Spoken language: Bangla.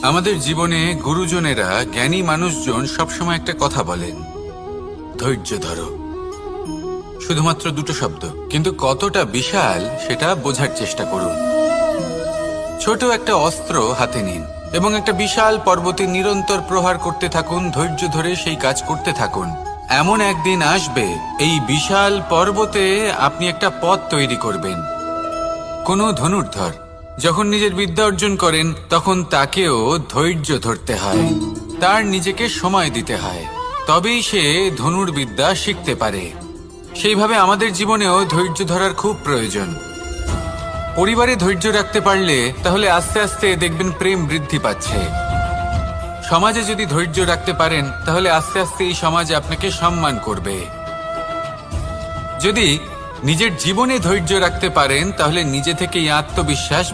আমাদের জীবনে গুরুজনেরা, জ্ঞানী মানুষজন সবসময় একটা কথা বলেন, ধৈর্য ধরো। শুধুমাত্র দুটো শব্দ, কিন্তু কতটা বিশাল সেটা বোঝার চেষ্টা করুন। ছোট একটা অস্ত্র হাতে নিন এবং একটা বিশাল পর্বতে নিরন্তর প্রহার করতে থাকুন, ধৈর্য ধরে সেই কাজ করতে থাকুন। এমন একদিন আসবে, এই বিশাল পর্বতে আপনি একটা পথ তৈরি করবেন। কোনো ধনুর্ধর যখন নিজের বিদ্যা অর্জন করেন, তখন তাকেও ধৈর্য ধরতে হয়, তার নিজেকে সময় দিতে হয়, তবেই সে ধনুর্বিদ্যা শিখতে পারে। সেইভাবে আমাদের জীবনেও ধৈর্য ধরার খুব প্রয়োজন। পরিবারে ধৈর্য রাখতে পারলে তাহলে আস্তে আস্তে দেখবেন প্রেম বৃদ্ধি পাচ্ছে। সমাজে যদি ধৈর্য রাখতে পারেন তাহলে আস্তে আস্তে এই সমাজ আপনাকে সম্মান করবে। যদি নিজের জীবনে ধৈর্য রাখতে পারেন তাহলে নিজে থেকেই আত্মবিশ্বাস